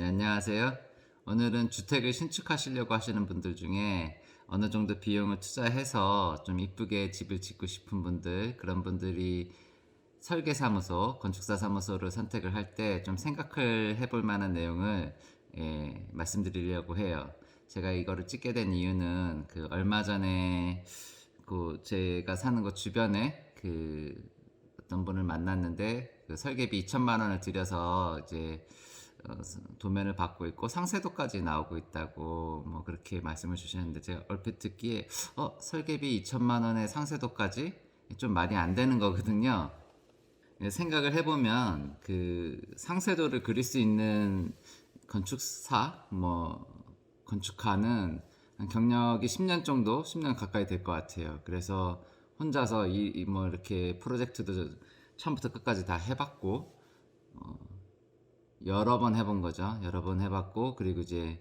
네, 안녕하세요. 오늘은 주택을 신축하시려고 하시는 분들 중에 어느 정도 비용을 투자해서 좀 이쁘게 집을 짓고 싶은 분들, 그런 분들이 설계사무소, 건축사 사무소를 선택을 할 때 좀 생각을 해볼 만한 내용을 말씀드리려고 해요. 제가 이거를 찍게 된 이유는 그 얼마 전에 그 제가 사는 곳 주변에 그 어떤 분을 만났는데 그 설계비 2천만 원을 들여서 이제 도면을 받고 있고 상세도까지 나오고 있다고 뭐 그렇게 말씀을 주시는데, 제가 얼핏 듣기에 설계비 2천만 원에 상세도까지 좀 말이 안 되는 거거든요. 생각을 해보면 그 상세도를 그릴 수 있는 건축사, 뭐 건축가는 경력이 10년 정도, 10년 가까이 될 것 같아요. 그래서 혼자서 뭐 이렇게 프로젝트도 처음부터 끝까지 다 해봤고, 여러 번 해본 거죠. 여러 번 해봤고, 그리고 이제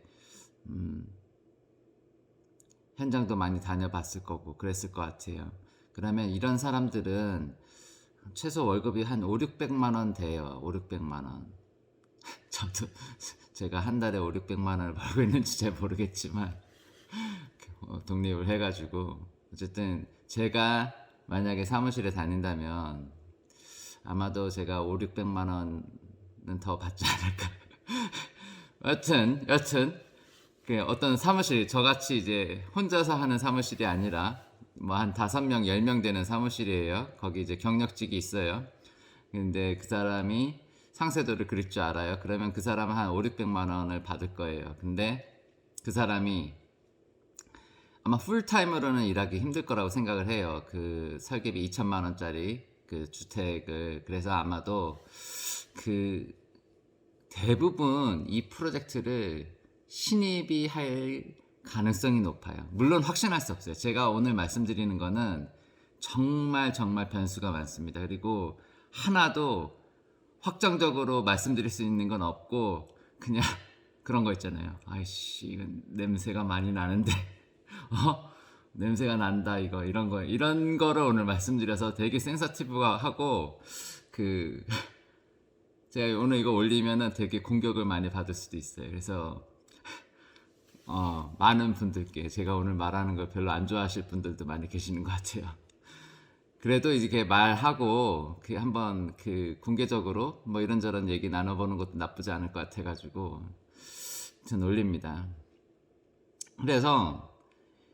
현장도 많이 다녀봤을 거고 그랬을 것 같아요. 그러면 이런 사람들은 최소 월급이 한 5, 600만 원 돼요. 5, 600만 원. 저도 제가 한 달에 5, 600만 원을 벌고 있는지 잘 모르겠지만 독립을 해가지고 어쨌든 제가 만약에 사무실에 다닌다면 아마도 제가 5, 600만 원은 더 받지 않을까. 여튼 그 어떤 사무실, 저같이 이제 혼자서 하는 사무실이 아니라 뭐 한 5명, 10명 되는 사무실이에요. 거기 이제 경력직이 있어요. 근데 그 사람이 상세도를 그릴 줄 알아요. 그러면 그 사람은 한 5, 600만 원을 받을 거예요. 근데 그 사람이 아마 풀타임으로는 일하기 힘들 거라고 생각을 해요. 그 설계비 2천만 원짜리 그 주택을. 그래서 아마도 그 대부분 이 프로젝트를 신입이 할 가능성이 높아요. 물론 확신할 수 없어요. 제가 오늘 말씀드리는 거는 정말 변수가 많습니다. 그리고 하나도 확정적으로 말씀드릴 수 있는 건 없고, 그냥 그런 거 있잖아요. 아이씨, 이건 냄새가 많이 나는데 냄새가 난다, 이런 거를 오늘 말씀드려서 되게 센서티브하고, 그 제가 오늘 이거 올리면은 되게 공격을 많이 받을 수도 있어요. 그래서 많은 분들께 제가 오늘 말하는 걸 별로 안 좋아하실 분들도 많이 계시는 것 같아요. 그래도 이렇게 말하고 그 한번 그 공개적으로 뭐 이런저런 얘기 나눠보는 것도 나쁘지 않을 것 같아가지고 전 올립니다. 그래서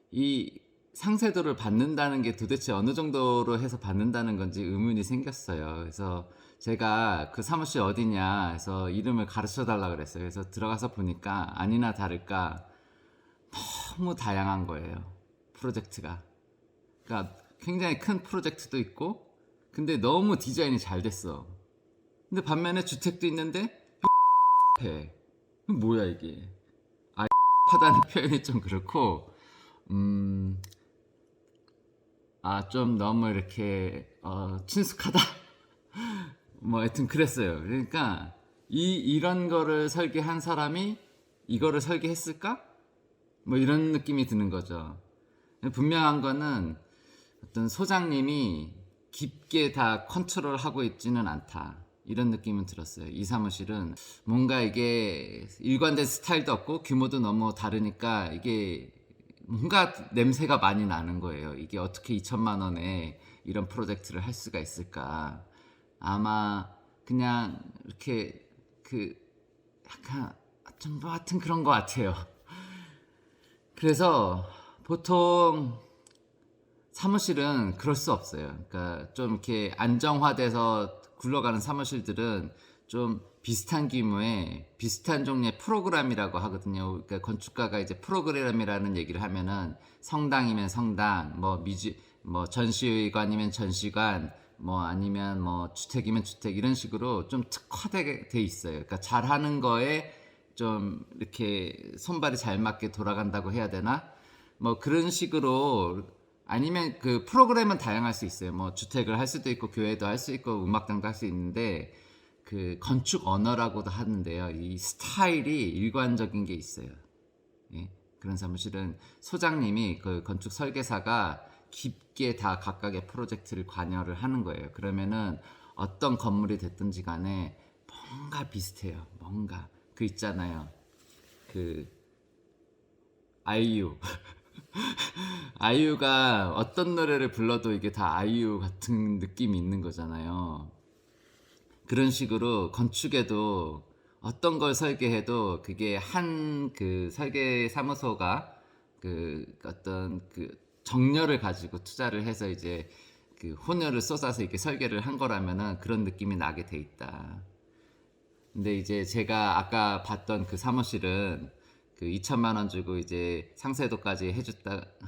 이 상세도를 받는다는 게 도대체 어느 정도로 해서 받는다는 건지 의문이 생겼어요. 그래서 제가 그 사무실 어디냐 해서 이름을 가르쳐 달라 그랬어요. 그래서 들어가서 보니까 아니나 다를까 너무 다양한 거예요. 프로젝트가. 그러니까 굉장히 큰 프로젝트도 있고, 근데 너무 디자인이 잘 됐어. 근데 반면에 주택도 있는데 해. 뭐야 이게. 하다는 표현이 좀 그렇고, 좀 너무 이렇게 친숙하다. 뭐 하여튼 그랬어요. 그러니까 이런 거를 설계한 사람이 이거를 설계했을까? 뭐 이런 느낌이 드는 거죠. 분명한 거는 어떤 소장님이 깊게 다 컨트롤하고 있지는 않다, 이런 느낌은 들었어요. 이 사무실은 뭔가 이게 일관된 스타일도 없고 규모도 너무 다르니까 이게 뭔가 냄새가 많이 나는 거예요. 이게 어떻게 2천만 원에 이런 프로젝트를 할 수가 있을까. 아마 그냥 이렇게 그 약간 좀 뭐 하여튼 그런 것 같아요. 그래서 보통 사무실은 그럴 수 없어요. 그러니까 좀 이렇게 안정화돼서 굴러가는 사무실들은 좀 비슷한 규모의 비슷한 종류의 프로그램이라고 하거든요. 그러니까 건축가가 이제 프로그램이라는 얘기를 하면은 성당이면 성당, 뭐 전시관이면 전시관, 뭐 아니면 뭐 주택이면 주택, 이런 식으로 좀 특화되게 돼 있어요. 그러니까 잘하는 거에 좀 이렇게 손발이 잘 맞게 돌아간다고 해야 되나? 뭐 그런 식으로. 아니면 그 프로그램은 다양할 수 있어요. 뭐 주택을 할 수도 있고 교회도 할 수 있고 음악당도 할 수 있는데, 그 건축 언어라고도 하는데요. 이 스타일이 일관적인 게 있어요. 예? 그런 사무실은 소장님이, 그 건축 설계사가 깊게 다 각각의 프로젝트를 관여를 하는 거예요. 그러면은 어떤 건물이 됐든지 간에 뭔가 비슷해요. 뭔가. 그 있잖아요. 그 아이유. 아이유가 어떤 노래를 불러도 이게 다 아이유 같은 느낌이 있는 거잖아요. 그런 식으로 건축에도 어떤 걸 설계해도 그게 한 그 설계 사무소가 그 어떤 그 정열을 가지고 투자를 해서 이제 그 혼혈을 쏟아서 이렇게 설계를 한 거라면은 그런 느낌이 나게 돼 있다. 근데 이제 제가 아까 봤던 그 사무실은 그 2천만 원 주고 이제 상세도까지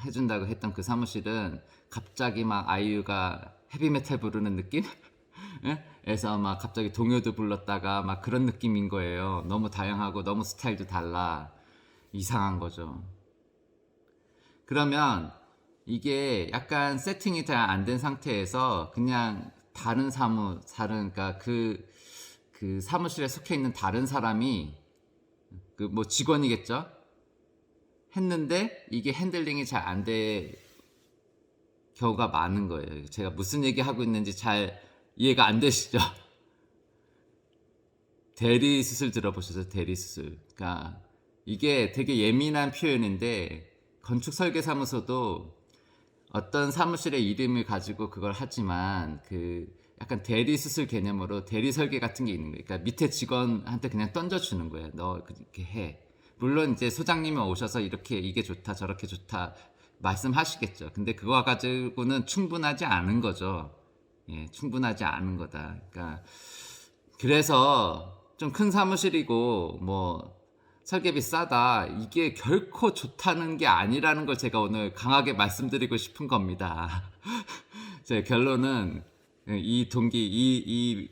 해준다고 했던 그 사무실은 갑자기 막 아이유가 헤비메탈 부르는 느낌? 예? 에서 막 갑자기 동요도 불렀다가 막 그런 느낌인 거예요. 너무 다양하고 너무 스타일도 달라. 이상한 거죠. 그러면 이게 약간 세팅이 잘 안 된 상태에서 그냥 그러니까 그 사무실에 속해 있는 다른 사람이 그 뭐 직원이겠죠? 했는데 이게 핸들링이 잘 안 돼 경우가 많은 거예요. 제가 무슨 얘기 하고 있는지 잘 이해가 안 되시죠? 대리 수술 들어보셔서 대리 수술. 그러니까 이게 되게 예민한 표현인데 건축 설계 사무소도 어떤 사무실의 이름을 가지고 그걸 하지만 그 약간 대리 수술 개념으로 대리 설계 같은 게 있는 거예요. 그러니까 밑에 직원한테 그냥 던져주는 거예요. 너 그렇게 해. 물론 이제 소장님이 오셔서 이렇게 이게 좋다 저렇게 좋다 말씀하시겠죠. 근데 그거 가지고는 충분하지 않은 거죠. 예, 충분하지 않은 거다. 그러니까 그래서 좀 큰 사무실이고 뭐 설계비 싸다 이게 결코 좋다는 게 아니라는 걸 제가 오늘 강하게 말씀드리고 싶은 겁니다. 제 결론은 이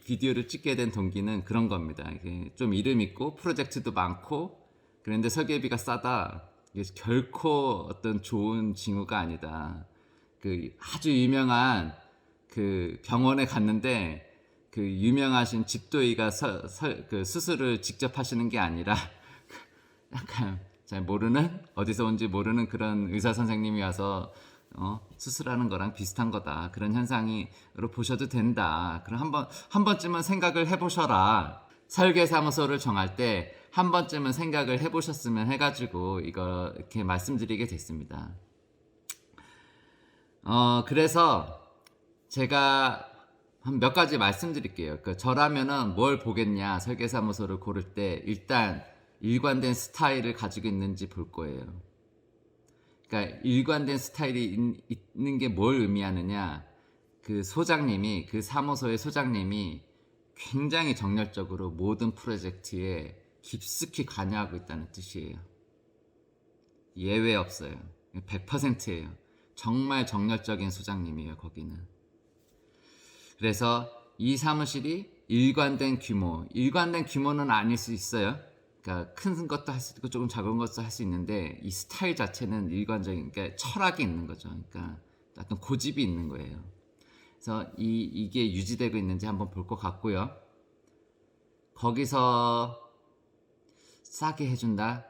비디오를 찍게 된 동기는 그런 겁니다. 이게 좀 이름 있고 프로젝트도 많고 그런데 설계비가 싸다. 이게 결코 어떤 좋은 징후가 아니다. 그 아주 유명한 그 병원에 갔는데 그 유명하신 집도의가 그 수술을 직접 하시는 게 아니라 약간 잘 모르는 어디서 온지 모르는 그런 의사 선생님이 와서 수술하는 거랑 비슷한 거다. 그런 현상으로 보셔도 된다. 그럼 한 번쯤은 생각을 해보셔라. 설계사무소를 정할 때 한 번쯤은 생각을 해보셨으면 해가지고 이거 이렇게 말씀드리게 됐습니다. 그래서 제가 한 몇 가지 말씀드릴게요. 저라면은 뭘 보겠냐 설계사무소를 고를 때 일단 일관된 스타일을 가지고 있는지 볼 거예요. 그러니까 일관된 스타일이 있는 게 뭘 의미하느냐? 그 소장님이 그 사무소의 소장님이 굉장히 정열적으로 모든 프로젝트에 깊숙이 관여하고 있다는 뜻이에요. 예외 없어요. 100%예요. 정말 정열적인 소장님이에요, 거기는. 그래서 이 사무실이 일관된 규모는 아닐 수 있어요. 그러니까 큰 것도 할 수 있고 조금 작은 것도 할 수 있는데 이 스타일 자체는 일관적인, 그러니까 철학이 있는 거죠. 그러니까 어떤 고집이 있는 거예요. 그래서 이게 유지되고 있는지 한번 볼 것 같고요. 거기서 싸게 해준다?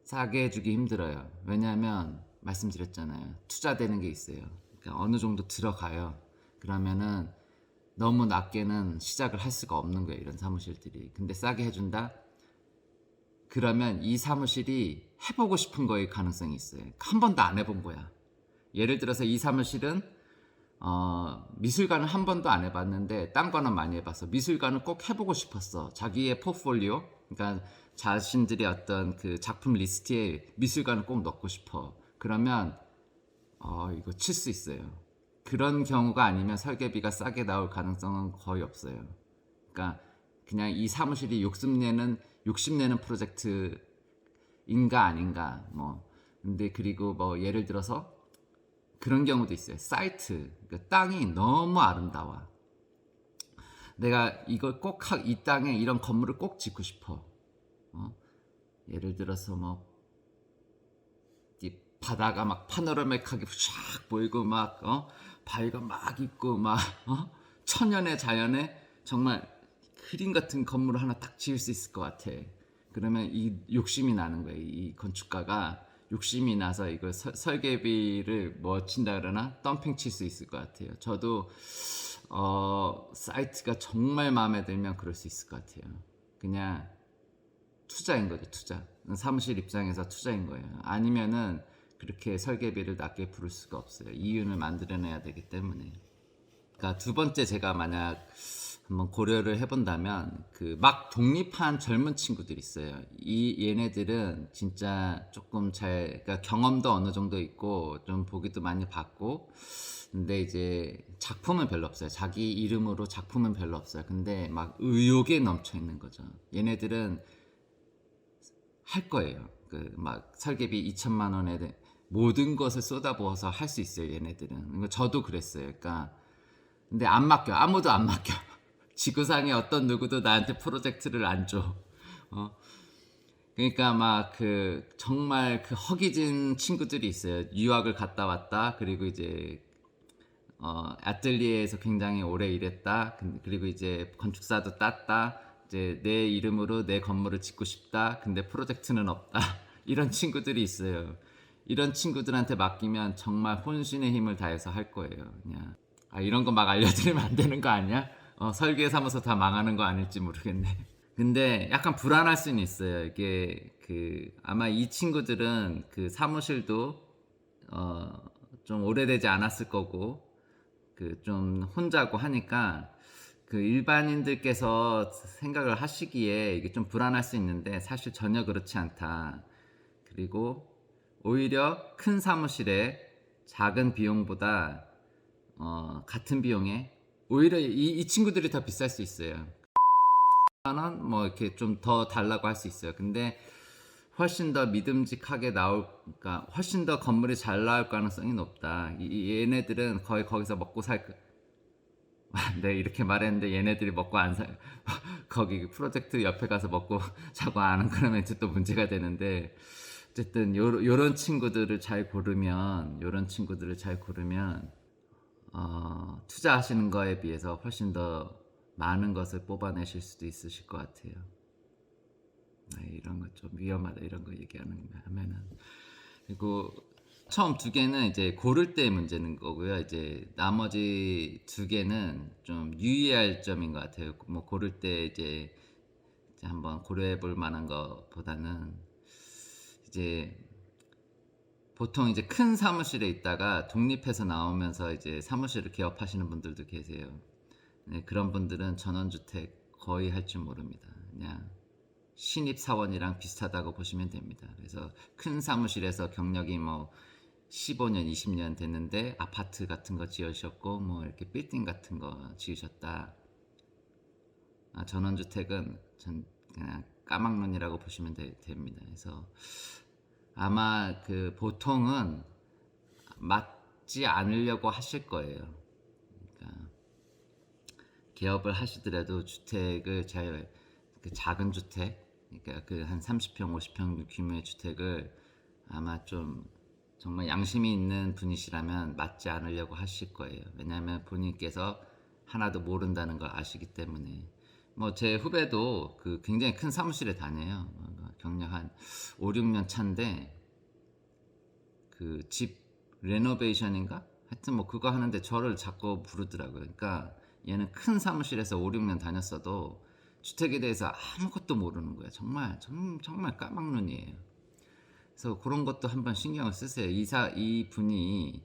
싸게 해주기 힘들어요. 왜냐하면 말씀드렸잖아요. 투자되는 게 있어요. 그러니까 어느 정도 들어가요. 그러면은 너무 낮게는 시작을 할 수가 없는 거예요. 이런 사무실들이. 근데 싸게 해준다? 그러면 이 사무실이 해보고 싶은 거일 가능성이 있어요. 한 번도 안 해본 거야. 예를 들어서 이 사무실은 미술관을 한 번도 안 해봤는데 딴 거는 많이 해봤어. 미술관을 꼭 해보고 싶었어. 자기의 포트폴리오, 그러니까 자신들의 어떤 그 작품 리스트에 미술관을 꼭 넣고 싶어. 그러면 이거 칠 수 있어요. 그런 경우가 아니면 설계비가 싸게 나올 가능성은 거의 없어요. 그러니까 그냥 이 사무실이 욕심내는 프로젝트인가 아닌가 뭐. 근데 그리고 뭐 예를 들어서 그런 경우도 있어요. 사이트, 그러니까 땅이 너무 아름다워. 내가 이걸 이 땅에 이런 건물을 꼭 짓고 싶어. 예를 들어서 뭐 이 바다가 막 파노라믹하게 쫙 보이고 막 바위가 막 있고 막 천연의 자연에 정말 그림 같은 건물을 하나 딱 지을 수 있을 것 같아. 그러면 이 욕심이 나는 거예요. 이 건축가가 욕심이 나서 이걸 설계비를 뭐 친다 그러나 덤핑 칠 수 있을 것 같아요. 저도 사이트가 정말 마음에 들면 그럴 수 있을 것 같아요. 그냥 투자인 거죠, 투자. 사무실 입장에서 투자인 거예요. 아니면은 그렇게 설계비를 낮게 부를 수가 없어요. 이윤을 만들어내야 되기 때문에. 그러니까 두 번째 제가 만약 한번 고려를 해본다면 그 막 독립한 젊은 친구들 있어요. 이 얘네들은 진짜 조금 그러니까 경험도 어느 정도 있고 좀 보기도 많이 봤고, 근데 이제 작품은 별로 없어요. 자기 이름으로 작품은 별로 없어요. 근데 막 의욕에 넘쳐 있는 거죠. 얘네들은 할 거예요. 그 막 설계비 2천만 원에 모든 것을 쏟아부어서 할 수 있어요. 얘네들은. 저도 그랬어요. 그러니까 근데 안 맡겨. 아무도 안 맡겨. 지구상에 어떤 누구도 나한테 프로젝트를 안 줘. 어? 그러니까 막 그 정말 그 허기진 친구들이 있어요. 유학을 갔다 왔다. 그리고 이제 아틀리에에서 굉장히 오래 일했다. 그리고 이제 건축사도 땄다. 이제 내 이름으로 내 건물을 짓고 싶다. 근데 프로젝트는 없다. 이런 친구들이 있어요. 이런 친구들한테 맡기면 정말 혼신의 힘을 다해서 할 거예요. 그냥 이런 거 막 알려드리면 안 되는 거 아니야? 설계 사무소 다 망하는 거 아닐지 모르겠네. 근데 약간 불안할 수는 있어요. 이게 그 아마 이 친구들은 그 사무실도 좀 오래되지 않았을 거고 그 좀 혼자고 하니까 그 일반인들께서 생각을 하시기에 이게 좀 불안할 수 있는데 사실 전혀 그렇지 않다. 그리고 오히려 큰 사무실에 작은 비용보다 같은 비용에 오히려 이 친구들이 더 비쌀 수 있어요. 만 원 뭐 이렇게 좀 더 달라고 할 수 있어요. 근데 훨씬 더 믿음직하게 그러니까 훨씬 더 건물이 잘 나올 가능성이 높다. 얘네들은 거의 거기서 먹고 살 네, 이렇게 말했는데 얘네들이 먹고 안 살, 거기 프로젝트 옆에 가서 먹고 자고 안 그러면 이제 또 문제가 되는데, 어쨌든 요런 친구들을 잘 고르면, 투자하시는 거에 비해서 훨씬 더 많은 것을 뽑아내실 수도 있으실 것 같아요. 이런 거 좀 위험하다, 이런 거 하면은. 그리고 처음 두 개는 이제 고를 때 문제는 거고요. 이제 나머지 두 개는 좀 유의할 점인 것 같아요. 뭐 고를 때 이제 한번 고려해 볼 만한 것보다는 이제 보통 이제 큰 사무실에 있다가 독립해서 나오면서 이제 사무실을 개업하시는 분들도 계세요. 네, 그런 분들은 전원주택 거의 할 줄 모릅니다. 그냥 신입사원이랑 비슷하다고 보시면 됩니다. 그래서 큰 사무실에서 경력이 뭐 15년, 20년 됐는데 아파트 같은 거 지으셨고 뭐 이렇게 빌딩 같은 거 지으셨다. 전원주택은 그냥 까막눈이라고 보시면 됩니다. 그래서 아마 그 보통은 맞지 않으려고 하실 거예요. 그러니까 개업을 하시더라도 주택을 그 작은 주택, 그러니까 그 한 30평, 50평 규모의 주택을 아마 좀 정말 양심이 있는 분이시라면 맞지 않으려고 하실 거예요. 왜냐하면 본인께서 하나도 모른다는 걸 아시기 때문에. 뭐 제 후배도 그 굉장히 큰 사무실에 다녀요. 경력 한 5, 6년 차인데 그 집 레노베이션인가? 하여튼 뭐 그거 하는데 저를 자꾸 부르더라고요. 그러니까 얘는 큰 사무실에서 5, 6년 다녔어도 주택에 대해서 아무것도 모르는 거예요. 정말 까막눈이에요. 그래서 그런 것도 한번 신경을 쓰세요. 이 분이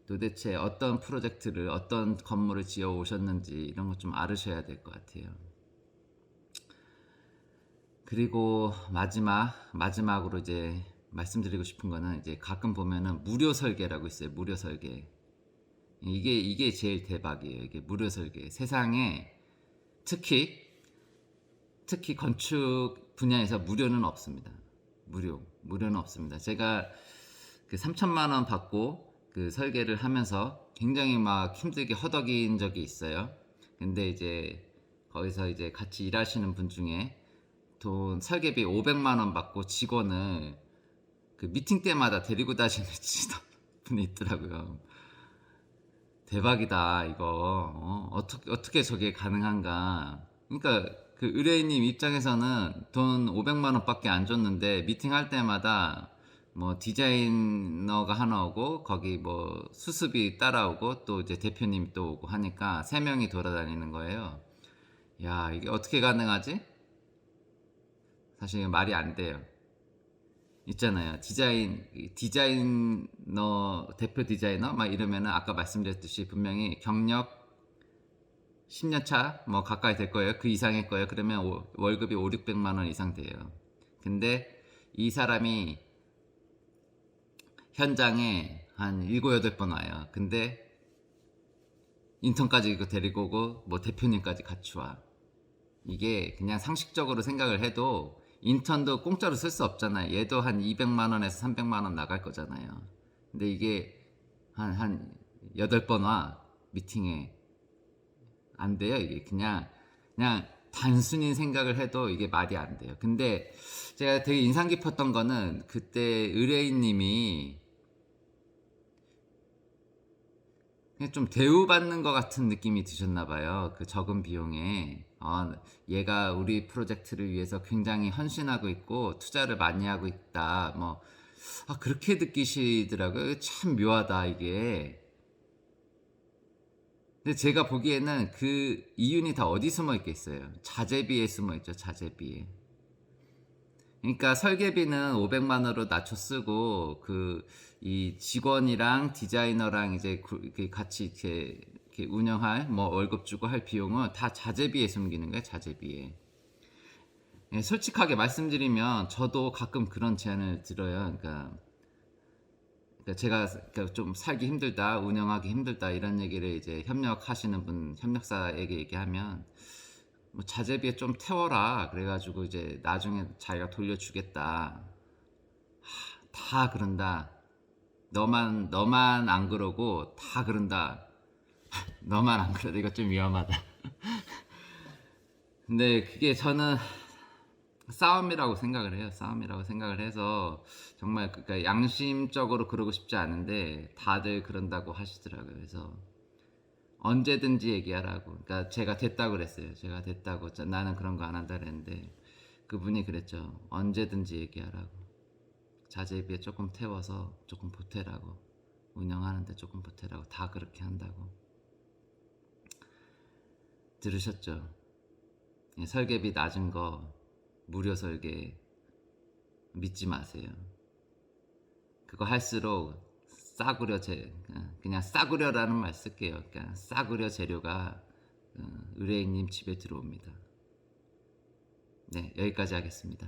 도대체 어떤 프로젝트를, 어떤 건물을 지어 오셨는지 이런 것 좀 알으셔야 될 것 같아요. 그리고 마지막으로 이제 말씀드리고 싶은 거는 이제 가끔 보면은 무료 설계라고 있어요. 무료 설계. 이게 제일 대박이에요. 이게 무료 설계. 세상에 특히 건축 분야에서 무료는 없습니다. 무료는 없습니다. 제가 그 3천만 원 받고 그 설계를 하면서 굉장히 막 힘들게 허덕인 적이 있어요. 근데 이제 거기서 이제 같이 일하시는 분 중에 돈 설계비 500만 원 받고 직원을 그 미팅 때마다 데리고 다니는 분이 있더라고요. 대박이다 이거. 어떻게 저게 가능한가. 그러니까 그 의뢰인님 입장에서는 돈 500만 원밖에 안 줬는데 미팅할 때마다 뭐 디자이너가 하나 오고 거기 뭐 수습이 따라오고 또 이제 대표님 또 오고 하니까 세 명이 돌아다니는 거예요. 야, 이게 어떻게 가능하지? 사실 말이 안 돼요. 있잖아요. 디자이너, 대표 디자이너 막 이러면은 아까 말씀드렸듯이 분명히 경력 10년 차 뭐 가까이 될 거예요. 그 이상일 거예요. 그러면 월급이 5, 600만 원 이상 돼요. 근데 이 사람이 현장에 한 7, 8번 와요. 근데 인턴까지 이거 데리고 오고 뭐 대표님까지 같이 와. 이게 그냥 상식적으로 생각을 해도 인턴도 공짜로 쓸 수 없잖아요. 얘도 한 200만 원에서 300만 원 나갈 거잖아요. 근데 이게 한 8번 와 미팅에. 안 돼요. 이게 그냥 단순히 생각을 해도 이게 말이 안 돼요. 근데 제가 되게 인상 깊었던 거는 그때 의뢰인님이 그냥 좀 대우받는 것 같은 느낌이 드셨나 봐요. 그 적은 비용에. 얘가 우리 프로젝트를 위해서 굉장히 헌신하고 있고 투자를 많이 하고 있다. 뭐 그렇게 느끼시더라고요. 참 묘하다 이게. 근데 제가 보기에는 그 이윤이 다 어디 숨어 있겠어요? 자재비에 숨어 있죠, 자재비에. 그러니까 설계비는 500만 원으로 낮춰 쓰고 이 직원이랑 디자이너랑 이제 이렇게 같이 이렇게 운영할 뭐 월급 주고 할 비용은 다 자재비에 숨기는 거예요, 자재비에. 예, 솔직하게 말씀드리면 저도 가끔 그런 제안을 들어요. 그러니까 제가 좀 살기 힘들다, 운영하기 힘들다 이런 얘기를 이제 협력하시는 분, 협력사에게 얘기하면 뭐 자재비에 좀 태워라. 그래가지고 이제 나중에 자기가 돌려주겠다. 다 그런다. 너만 안 그러고 다 그런다. 너만 안 그러다. 이거 좀 위험하다. 근데 그게 저는 싸움이라고 생각을 해요. 싸움이라고 생각을 해서 정말 그러니까 양심적으로 그러고 싶지 않은데 다들 그런다고 하시더라고요. 그래서 언제든지 얘기하라고. 그러니까 제가 됐다고 그랬어요. 제가 됐다고. 나는 그런 거 안 한다 그랬는데 그분이 그랬죠. 언제든지 얘기하라고. 자재비에 조금 태워서 조금 보태라고. 운영하는데 조금 보태라고. 다 그렇게 한다고. 들으셨죠? 예, 설계비 낮은 거 무료 설계 믿지 마세요. 그거 할수록 그냥 싸구려라는 말 쓸게요. 그러니까 싸구려 재료가 의뢰인님 집에 들어옵니다. 네, 여기까지 하겠습니다.